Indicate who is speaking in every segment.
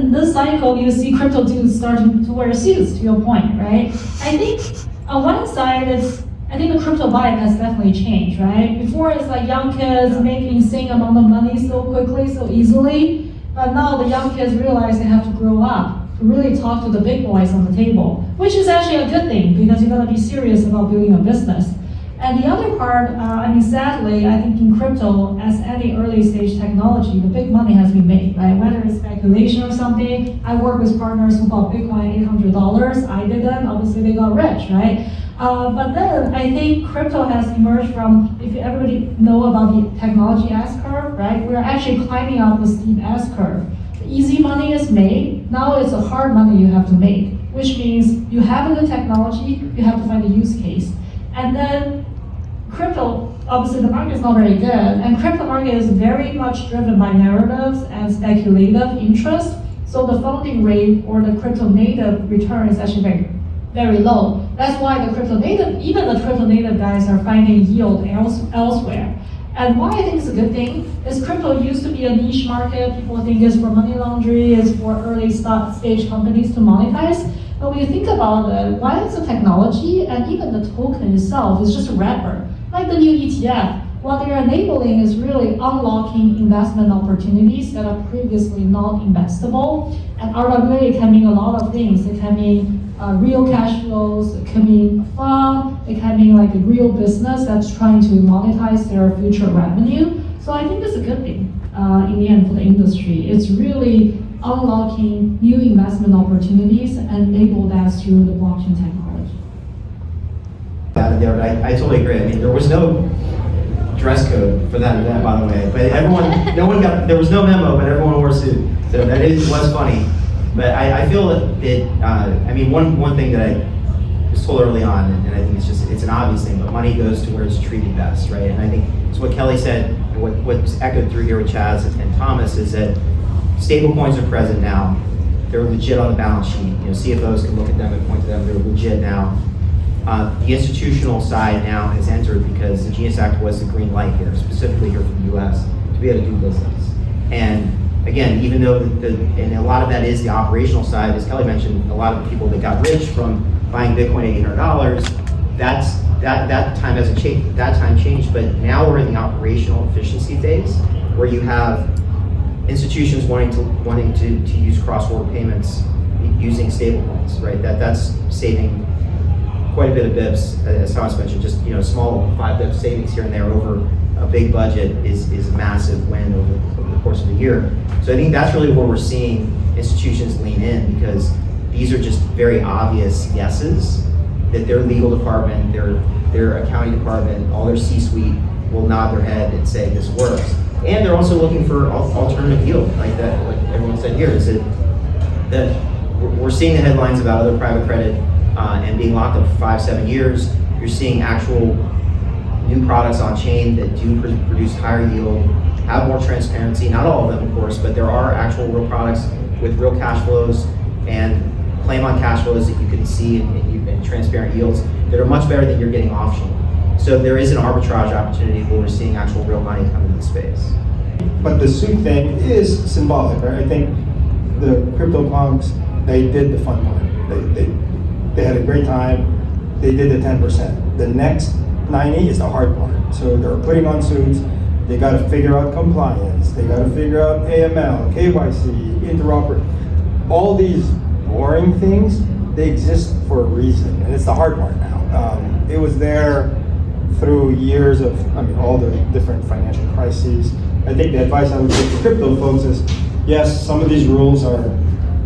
Speaker 1: in this cycle, you see crypto dudes starting to wear suits, to your point, right? I think on one side, I think the crypto vibe has definitely changed, right? Before it's like young kids making insane amount of money so quickly, so easily, but now the young kids realize they have to grow up to really talk to the big boys on the table, which is actually a good thing because you're gonna be serious about building a business. And the other part, sadly, I think in crypto, as any early stage technology, the big money has been made, right? Whether it's speculation or something, I work with partners who bought Bitcoin $800, I didn't, obviously they got rich, right? But then I think crypto has emerged from, if everybody know about the technology S-curve, right? We're actually climbing up the steep S-curve. The easy money is made, now it's a hard money you have to make, which means you have a good technology, you have to find a use case. And then crypto, obviously the market is not very good, and crypto market is very much driven by narratives and speculative interest. So the funding rate or the crypto native return is actually very, very low. That's why the crypto native, even the crypto native guys are finding yield elsewhere. And why I think it's a good thing is crypto used to be a niche market. People think it's for money laundering, it's for early stage companies to monetize. But when you think about it, while it's a technology and even the token itself is just a wrapper, like the new ETF, what they're enabling is really unlocking investment opportunities that are previously not investable. And RWA can mean a lot of things. It can mean real cash flows, it can mean fund, it can mean like a real business that's trying to monetize their future revenue. So I think it's a good thing in the end for the industry. It's really unlocking new investment opportunities and enable that through the blockchain technology.
Speaker 2: I totally agree. I mean, there was no dress code for that event, by the way. But there was no memo, but everyone wore a suit. So that was funny. But I feel that one thing that I was told early on, and I think it's an obvious thing, but money goes to where it's treated best, right? And I think it's what Kelly said, and what's echoed through here with Chaz and Thomas is that stable coins are present now. They're legit on the balance sheet. CFOs can look at them and point to them. They're legit now. The institutional side now has entered because the Genius Act was the green light here, specifically here from the US, to be able to do business. And again, even though and a lot of that is the operational side, as Kelly mentioned, a lot of the people that got rich from buying Bitcoin at $800, that time hasn't changed. That time changed, but now we're in the operational efficiency phase where you have institutions wanting to use cross-border payments using stablecoins, right? That's saving quite a bit of bips, as Thomas mentioned. Just small 5 bips savings here and there over a big budget is a massive win over the course of the year. So I think that's really where we're seeing institutions lean in, because these are just very obvious yeses that their legal department, their accounting department, all their C-suite will nod their head and say this works. And they're also looking for alternative yield, like everyone said here, is that we're seeing the headlines about other private credit and being locked up for 5-7 years. You're seeing actual new products on chain that do produce higher yield, have more transparency. Not all of them, of course, but there are actual real products with real cash flows and claim on cash flows that you can see and transparent yields that are much better than you're getting off-chain. So there is an arbitrage opportunity where we're seeing actual real money come into the space.
Speaker 3: But the suit thing is symbolic, right? I think the CryptoPunks, they did the fun part. They had a great time. They did the 10%. The next 90 is the hard part. So they're putting on suits. They got to figure out compliance. They got to figure out AML, KYC, interoperability. All these boring things, they exist for a reason, and it's the hard part now. It was there through years of, all the different financial crises. I think the advice I would give to crypto folks is, yes, some of these rules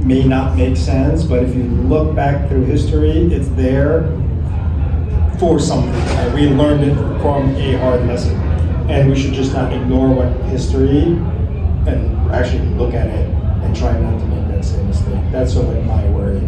Speaker 3: may not make sense, but if you look back through history, it's there for something. We learned it from a hard lesson, and we should just not ignore what history and actually look at it and try not to make that same mistake. That's sort of my worry.